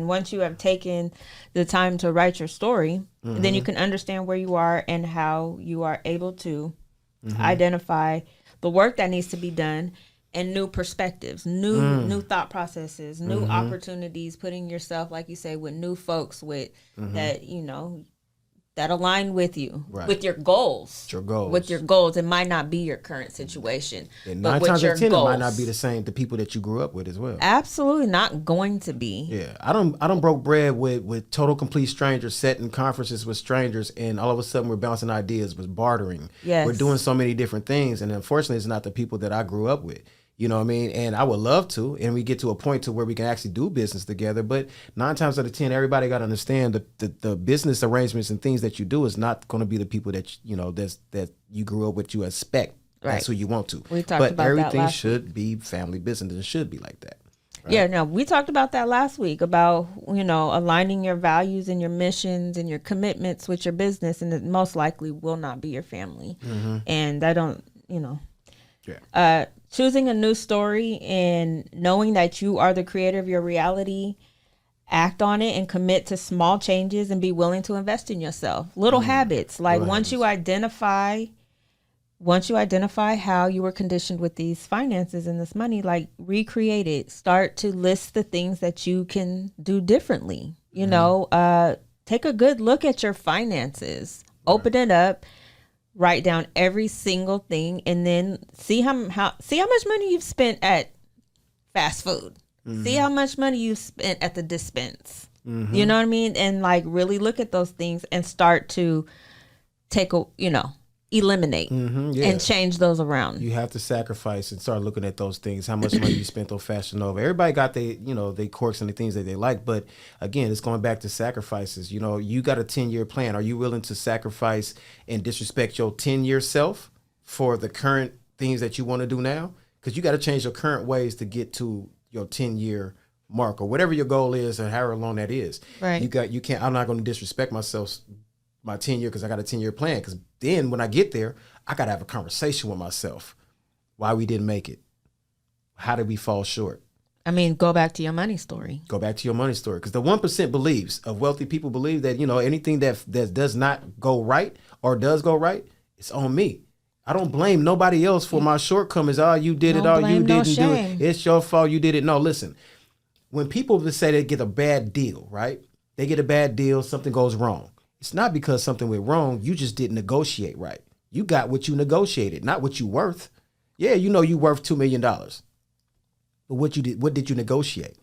S1: once you have taken the time to write your story, then you can understand where you are and how you are able to identify the work that needs to be done and new perspectives, new thought processes, new opportunities, putting yourself, like you say, with new folks with that, that align with you, with your goals. With your goals. It might not be your current situation. And 9 times out of 10, it might not be the same the people that you grew up with as well.
S2: Absolutely not going to be.
S1: Yeah. I don't broke bread with total complete strangers, setting conferences with strangers, and all of a sudden we're bouncing ideas, we're bartering.
S2: Yes.
S1: We're doing so many different things. And unfortunately, it's not the people that I grew up with. You know what I mean? And I would love to, and we get to a point to where we can actually do business together. But 9 times out of 10, everybody got to understand the business arrangements and things that you do is not going to be the people that that you grew up with. You expect that's who you want to.
S2: We talked about
S1: everything
S2: that
S1: should be family business. It should be like that. Right?
S2: Yeah, no, we talked about that last week about aligning your values and your missions and your commitments with your business, and it most likely will not be your family. And I don't, choosing a new story and knowing that you are the creator of your reality, act on it and commit to small changes and be willing to invest in yourself. Little habits. Like once you identify how you were conditioned with these finances and this money, like recreate it. Start to list the things that you can do differently. Take a good look at your finances. Open it up. Write down every single thing, and then see how much money you've spent at fast food. See how much money you've spent at the dispense. You know what I mean? And really look at those things and start to eliminate and change those around.
S1: You have to sacrifice and start looking at those things. How much money you spent on Fashion Nova. Everybody got they quirks and the things that they like, but again, it's going back to sacrifices. You got a 10-year plan. Are you willing to sacrifice and disrespect your 10-year self for the current things that you want to do now? Because you got to change your current ways to get to your 10-year mark or whatever your goal is, or however long that is.
S2: Right.
S1: I'm not going to disrespect myself, my 10-year, because I got a 10-year plan. Because then when I get there, I got to have a conversation with myself. Why we didn't make it. How did we fall short?
S2: I mean, go back to your money story.
S1: Because the 1% believes, of wealthy people believe that, anything that does not go right or does go right, it's on me. I don't blame nobody else for my shortcomings. Oh, you did it. Oh, you didn't do it. It's your fault. You did it. No, listen. When people say they get a bad deal, right? They get a bad deal. Something goes wrong. It's not because something went wrong. You just didn't negotiate right. You got what you negotiated, not what you worth. Yeah, you worth $2 million. But what did you negotiate?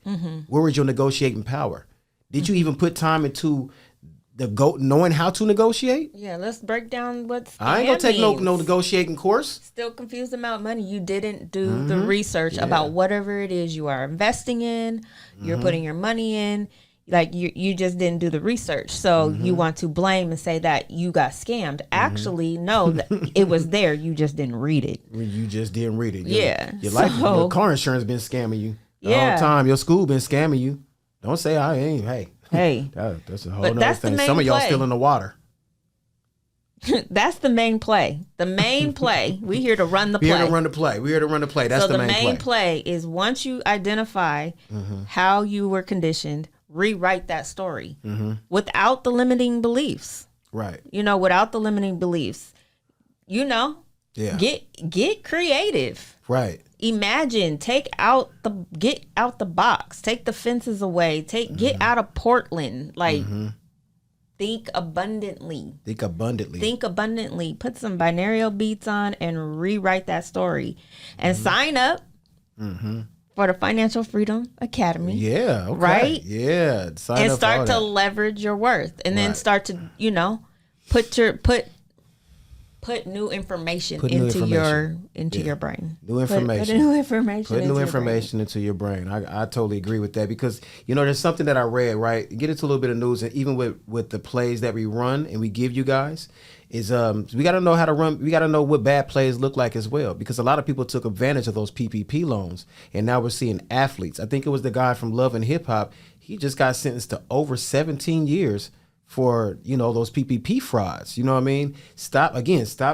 S1: Where was your negotiating power? Did you even put time into knowing how to negotiate?
S2: Yeah, let's break down what's.
S1: I ain't gonna take no negotiating course.
S2: Still confused about money. You didn't do the research about whatever it is you are investing in. You're putting your money in. like you just didn't do the research, so you want to blame and say that you got scammed. Actually, no, that it was there. You just didn't read it.
S1: You just didn't read it. Your
S2: So-
S1: life, your car insurance been scamming you the whole time. Your school been scamming you. Don't say I ain't.
S2: Hey,
S1: that's a whole
S2: But
S1: nother
S2: that's the
S1: thing.
S2: main
S1: Some of y'all
S2: play.
S1: still in the water.
S2: that's the main play. The main play. We here to run the play.
S1: We here to run the play. We here to run the play. That's
S2: So
S1: the main
S2: play is once you identify how you were conditioned, rewrite that story without the limiting beliefs.
S1: Right.
S2: Without the limiting beliefs.
S1: Yeah.
S2: Get creative.
S1: Right.
S2: Imagine, get out the box, take the fences away, get out of Portland. Like, think abundantly. Think abundantly. Put some binaural beats on and rewrite that story, and sign up for the Financial Freedom Academy.
S1: Yeah. Okay.
S2: Right.
S1: Yeah. Sign
S2: And
S1: up
S2: start
S1: for
S2: to
S1: all that.
S2: leverage your worth, and then
S1: Right.
S2: start to put new information into your brain.
S1: New information.
S2: Put new information.
S1: Put
S2: into
S1: new
S2: your
S1: information into your brain. I totally agree with that because, there's something that I read, right? Get into a little bit of news, and even with the plays that we run and we give you guys, is we got to know how to run. We got to know what bad plays look like as well, because a lot of people took advantage of those PPP loans, and now we're seeing athletes. I think it was the guy from Love and Hip Hop. He just got sentenced to over 17 years for, those PPP frauds. You know what I mean? Stop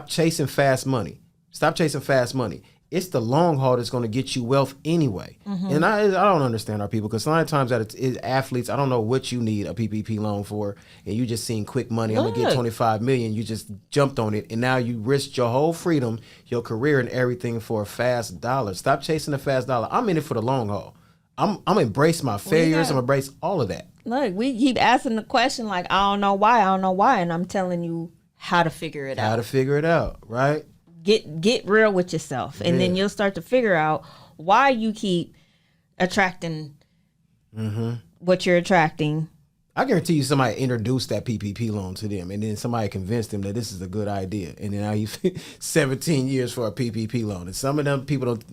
S1: chasing fast money. Stop chasing fast money. It's the long haul that's going to get you wealth anyway. And I don't understand our people, because sometimes that it's athletes, I don't know what you need a PPP loan for, and you just seen quick money. I'm going to get 25 million. You just jumped on it, and now you risked your whole freedom, your career, and everything for a fast dollar. Stop chasing the fast dollar. I'm in it for the long haul. I'm embrace my failures. I'm embrace all of that.
S2: Look, we keep asking the question like, I don't know why, and I'm telling you how to figure it out.
S1: How to figure it out, right?
S2: Get real with yourself, and then you'll start to figure out why you keep attracting what you're attracting.
S1: I guarantee you somebody introduced that PPP loan to them, and then somebody convinced them that this is a good idea, and then now you 17 years for a PPP loan, and some of them people don't,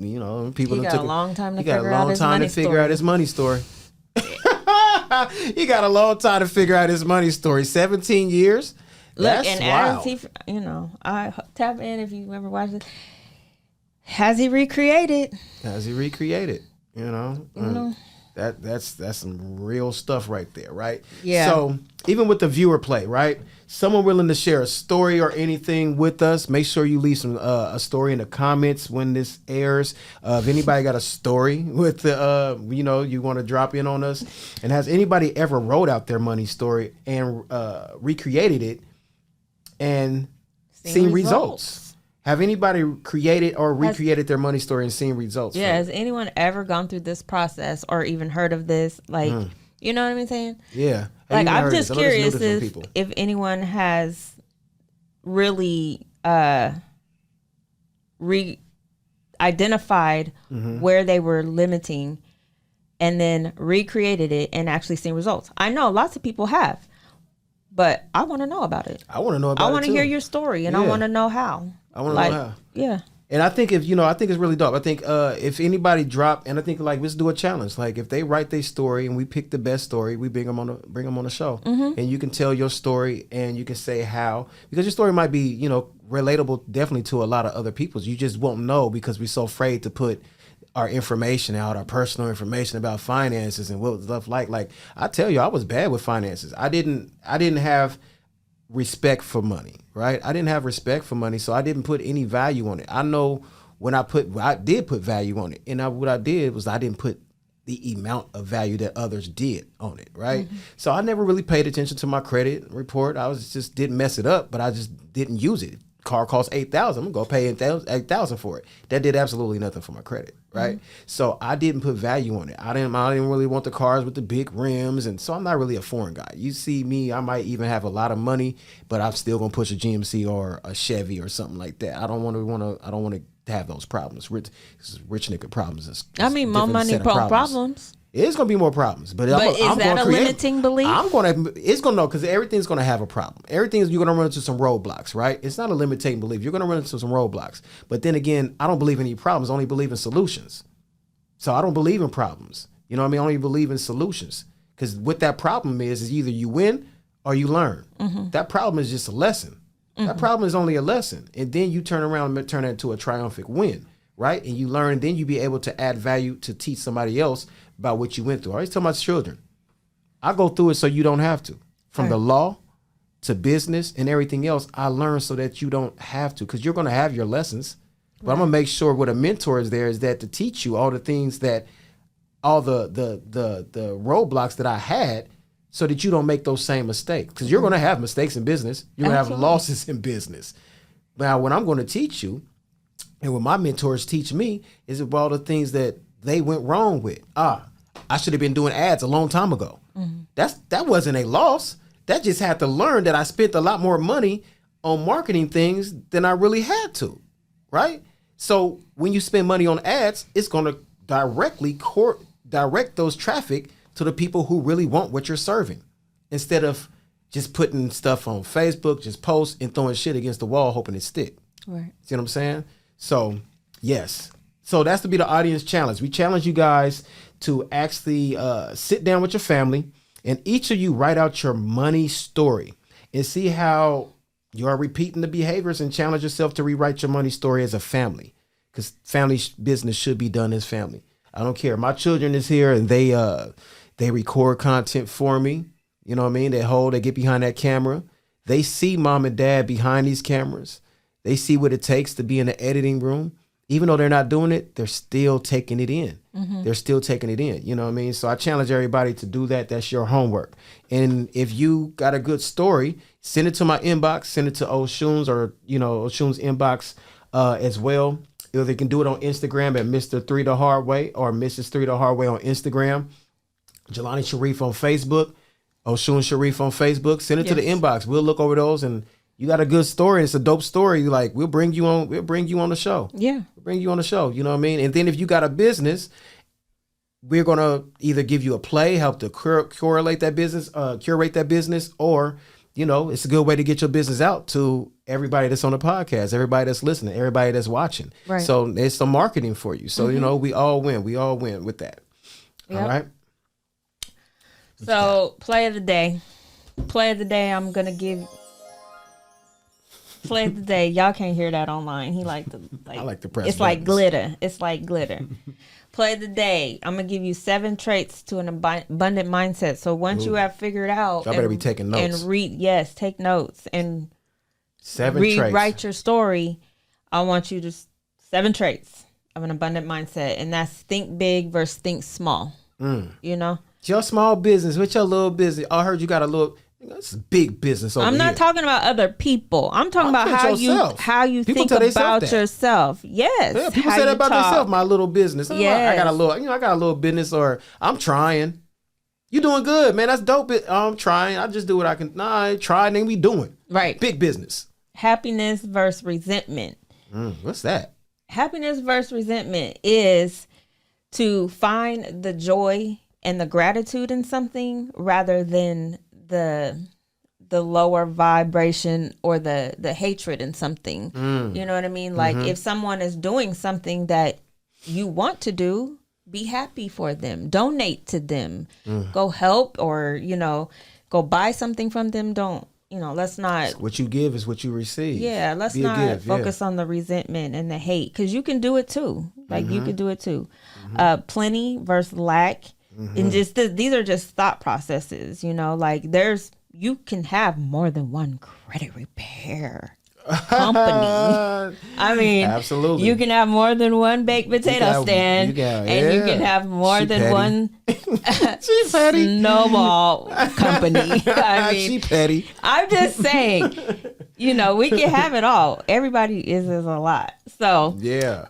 S1: people
S2: He
S1: don't
S2: got a long time to
S1: he got
S2: figure
S1: a long
S2: out his
S1: time
S2: money
S1: to figure
S2: story.
S1: out his money story. He got a long time to figure out his money story. 17 years.
S2: Look,
S1: That's
S2: and
S1: wild.
S2: as he, I tap in if you ever watched it. Has he recreated?
S1: Has he recreated? That's some real stuff right there, right?
S2: Yeah.
S1: So even with the viewer play, right? Someone willing to share a story or anything with us, make sure you leave some a story in the comments when this airs. If anybody got a story with the you want to drop in on us, and has anybody ever wrote out their money story and recreated it and seen results? Have anybody created or recreated their money story and seen results?
S2: Yeah, has anyone ever gone through this process or even heard of this? Like, you know what I'm saying?
S1: Yeah.
S2: Like, I'm just curious if anyone has really identified where they were limiting and then recreated it and actually seen results. I know lots of people have, but I want to know about it.
S1: I want to know about it.
S2: I want to hear your story, and I want to know how.
S1: I want to know how.
S2: Yeah.
S1: And I think I think it's really dope. I think if anybody drop, and I think let's do a challenge. Like if they write their story and we pick the best story, we bring them on the show, and you can tell your story and you can say how, because your story might be relatable definitely to a lot of other people's. You just won't know because we're so afraid to put our information out, our personal information about finances and what stuff like. Like I tell you, I was bad with finances. I didn't have respect for money, right? I didn't have respect for money, so I didn't put any value on it. I know when I did put value on it, and what I did was I didn't put the amount of value that others did on it, right? So I never really paid attention to my credit report. I was just didn't mess it up, but I just didn't use it. Car costs $8,000. I'm gonna go pay $8,000 for it. That did absolutely nothing for my credit, right? So I didn't put value on it. I didn't really want the cars with the big rims, and so I'm not really a foreign guy. You see me, I might even have a lot of money, but I'm still gonna push a GMC or a Chevy or something like that. I don't want to have those problems. Rich nigga problems.
S2: More money problems.
S1: It's gonna be more problems, but
S2: is that a limiting belief?
S1: It's gonna know, because everything's gonna have a problem. You're gonna run into some roadblocks, right? It's not a limiting belief. You're gonna run into some roadblocks. But then again, I don't believe in any problems. I only believe in solutions. So I don't believe in problems. You know what I mean? I only believe in solutions. Because what that problem is either you win or you learn. That problem is just a lesson. That problem is only a lesson. And then you turn around and turn it into a triumphant win, right? And you learn, and then you be able to add value to teach somebody else about what you went through. I always tell my children, I go through it so you don't have to. From the law to business and everything else, I learned so that you don't have to, because you're going to have your lessons. But I'm going to make sure what a mentor is there is that to teach you all the things that, all the roadblocks that I had, so that you don't make those same mistakes. Because you're going to have mistakes in business. You're going to have losses in business. Now, what I'm going to teach you, and what my mentors teach me, is about all the things that they went wrong with. I should have been doing ads a long time ago. That wasn't a loss. That just had to learn that I spent a lot more money on marketing things than I really had to, right? So when you spend money on ads, it's going to directly direct those traffic to the people who really want what you're serving, instead of just putting stuff on Facebook, just post and throwing shit against the wall, hoping it stick.
S2: Right.
S1: See what I'm saying? So yes. So that's to be the audience challenge. We challenge you guys to actually sit down with your family, and each of you write out your money story and see how you are repeating the behaviors, and challenge yourself to rewrite your money story as a family, because family business should be done as family. I don't care. My children is here, and they record content for me. You know what I mean? They get behind that camera. They see mom and dad behind these cameras. They see what it takes to be in the editing room. Even though they're not doing it, they're still taking it in. They're still taking it in. You know what I mean? So I challenge everybody to do that. That's your homework. And if you got a good story, send it to my inbox, send it to Oshun's, or, Oshun's inbox as well. Or they can do it on Instagram at Mr. 3 the Hard Way or Mrs. 3 the Hard Way on Instagram. Jelani Sharif on Facebook. Oshun Sharif on Facebook. Send it to the inbox. We'll look over those, and you got a good story. It's a dope story. Like, we'll bring you on the show. Yeah. We'll bring you on the show. You know what I mean? And then if you got a business, we're going to either give you a play, help to curate that business, or, it's a good way to get your business out to everybody that's on the podcast, everybody that's listening, everybody that's watching. Right. So there's some marketing for you. So, we all win. We all win with that. Yep. All right.
S2: So play of the day. Play of the day, I'm going to give... Play of the day. Y'all can't hear that online. He I
S1: like to press
S2: It's buttons. Like glitter. It's like glitter. Play of the day. I'm going to give you 7 traits to an abundant mindset. So once you have figured out...
S1: Y'all better be taking notes.
S2: And take notes. And
S1: 7 traits.
S2: Rewrite your story. I want you to... 7 traits of an abundant mindset. And that's think big versus think small.
S1: It's your small business. What's your little business? I heard you got a little... It's a big business over here.
S2: I'm not talking about other people. I'm talking about how you think about yourself. Yes.
S1: Yeah, people say that about themselves. My little business. I got a little business, or I'm trying. You doing good, man. That's dope. I'm trying. I just do what I can. Nah, I ain't trying. Then we doing.
S2: Right.
S1: Big business.
S2: Happiness versus resentment.
S1: What's that?
S2: Happiness versus resentment is to find the joy and the gratitude in something rather than the lower vibration or the hatred in something. You know what I mean? Like if someone is doing something that you want to do, be happy for them. Donate to them. Go help, or, go buy something from them. Let's not...
S1: What you give is what you receive.
S2: Yeah, let's not focus on the resentment and the hate, because you can do it too. Like you can do it too. Plenty versus lack. And just these are just thought processes, like you can have more than one credit repair company. I mean, absolutely. You can have more than one baked potato stand, and you can have more than one snowball company. I mean,
S1: she petty.
S2: I'm just saying, we can have it all. Everybody is a lot. So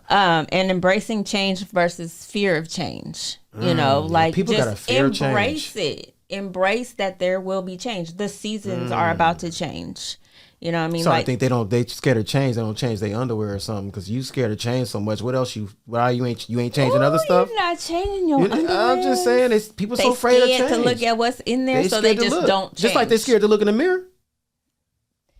S2: and embracing change versus fear of change. People
S1: just
S2: embrace it. Embrace that there will be change. The seasons are about to change. You know what I mean?
S1: So I think they scared of change. They don't change their underwear or something, because you scared of change so much. What else you ain't changing other stuff?
S2: You're not changing your underwear.
S1: I'm just saying, people so afraid of change.
S2: To look at what's in there, so they just don't change.
S1: Just like they're scared to look in the mirror.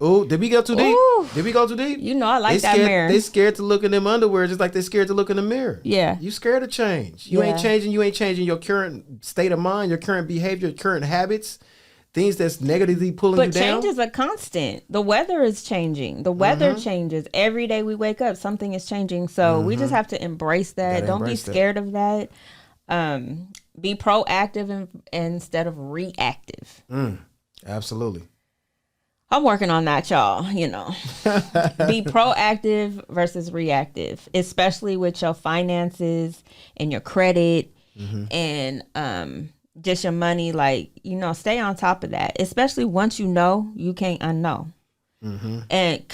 S1: Oh, did we go too deep?
S2: Ooh.
S1: Did we go too deep?
S2: You know, I like that mirror.
S1: They scared to look in them underwear just like they scared to look in the mirror.
S2: Yeah.
S1: You scared of change. You ain't changing your current state of mind, your current behavior, your current habits, things that's negatively pulling you down.
S2: But change is a constant. The weather is changing. The weather changes. Every day we wake up, something is changing. So we just have to embrace that. Don't be scared of that. Be proactive instead of reactive.
S1: Absolutely.
S2: I'm working on that, y'all, you know. Be proactive versus reactive, especially with your finances and your credit and just your money. Like, you know, stay on top of that, especially once you know, you can't unknow. And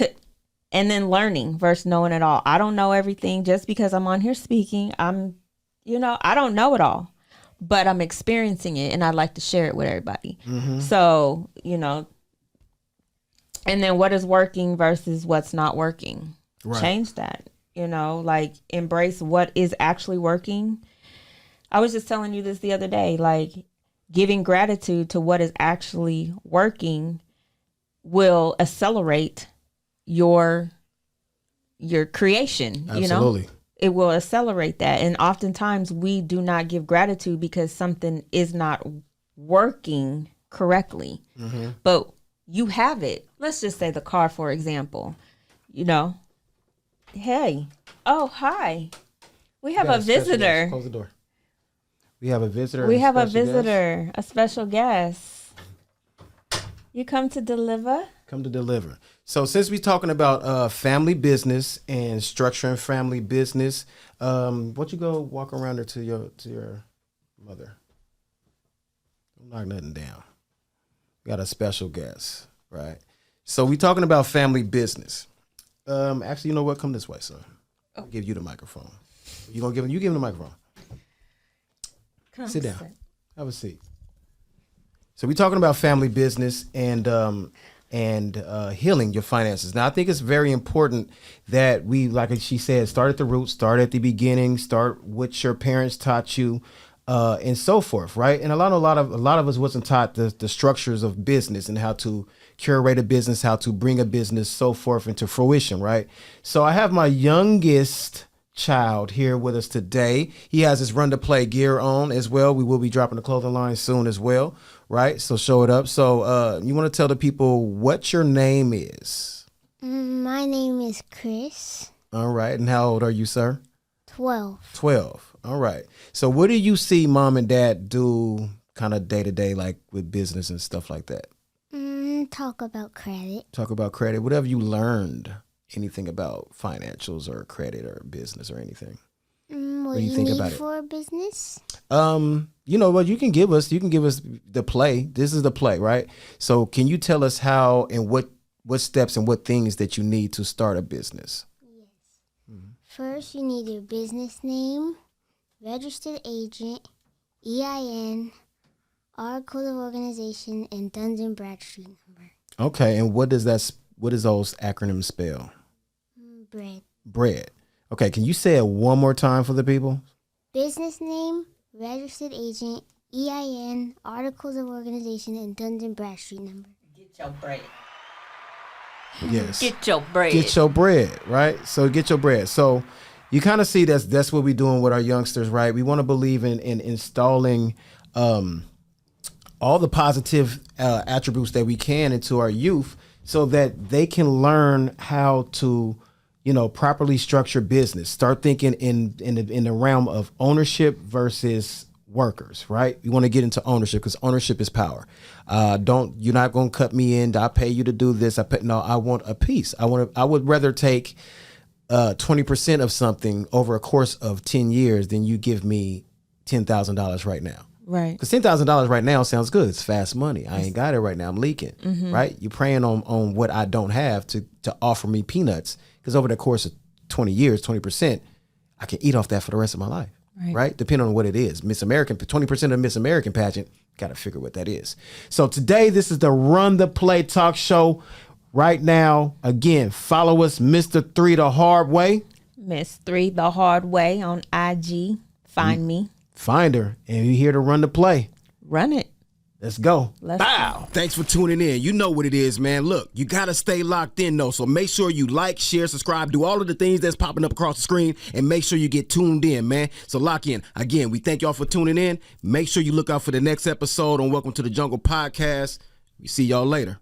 S2: then learning versus knowing it all. I don't know everything. Just because I'm on here speaking, I don't know it all, but I'm experiencing it and I'd like to share it with everybody. So, you know, and then what is working versus what's not working. Right. Change that, you know, like embrace what is actually working. I was just telling you this the other day, like giving gratitude to what is actually working will accelerate your creation.
S1: Absolutely.
S2: You know, it will accelerate that. And oftentimes we do not give gratitude because something is not working correctly. But you have it. Let's just say the car, for example. You know, hey, oh, hi. We have a visitor.
S1: Close the door. We have a visitor.
S2: We have a visitor, a special guest. You come to deliver?
S1: Come to deliver. So since we're talking about family business and structuring family business, why don't you go walk around her to your mother? Don't knock nothing down. Got a special guest, right? So we're talking about family business. Actually, you know what? Come this way, son. I'll give you the microphone. You give him the microphone. Sit down. Have a seat. So we're talking about family business and healing your finances. Now, I think it's very important that we, like she said, start at the roots, start at the beginning, start what your parents taught you. And so forth, right? And a lot of us wasn't taught the structures of business and how to curate a business, how to bring a business, so forth, into fruition, right? So I have my youngest child here with us today. He has his Run to Play gear on as well. We will be dropping the clothing line soon as well, right? So show it up. So you want to tell the people what your name is?
S3: My name is Chris.
S1: All right. And how old are you, sir?
S3: 12.
S1: 12. All right. So what do you see mom and dad do kind of day to day, like with business and stuff like that?
S3: Talk about credit.
S1: Talk about credit. What have you learned? Anything about financials or credit or business or anything?
S3: What do you think about it for a business?
S1: You know what, you can give us the play. This is the play, right? So can you tell us how and what steps and what things that you need to start a business?
S3: Yes. First, you need your business name, registered agent, EIN, articles of organization, and Duns and Bradstreet number. Okay,
S1: and what does those acronyms spell? Bread. Okay, can you say it one more time for the people?
S3: Business name, registered agent, EIN, articles of organization, and Duns and Bradstreet number.
S2: Get your bread.
S1: Yes.
S2: Get your bread.
S1: Get your bread, right? So get your bread. So you kind of see that's what we're doing with our youngsters, right? We want to believe in installing all the positive attributes that we can into our youth so that they can learn how to, properly structure business. Start thinking in the realm of ownership versus workers, right? You want to get into ownership because ownership is power. You're not going to cut me in. I pay you to do this. I want a piece. I would rather take 20% of something over a course of 10 years than you give me $10,000 right now.
S2: Right.
S1: Because $10,000 right now sounds good. It's fast money. I ain't got it right now. I'm leaking, right? You're preying on what I don't have to offer me peanuts. Because over the course of 20 years, 20%, I can eat off that for the rest of my life, right? Depending on what it is. 20% of Miss American pageant, got to figure what that is. So today, this is the Run the Play talk show. Right now, again, follow us, Mr. 3 the Hard Way.
S2: Miss 3 the Hard Way on IG. Find me.
S1: Find her, and you're here to run the play.
S2: Run it.
S1: Let's go.
S2: Let's
S1: Bow. Thanks for tuning in. You know what it is, man. Look, you got to stay locked in, though. So make sure you like, share, subscribe, do all of the things that's popping up across the screen, and make sure you get tuned in, man. So lock in. Again, we thank y'all for tuning in. Make sure you look out for the next episode on Welcome to the Jungle Podcast. We see y'all later.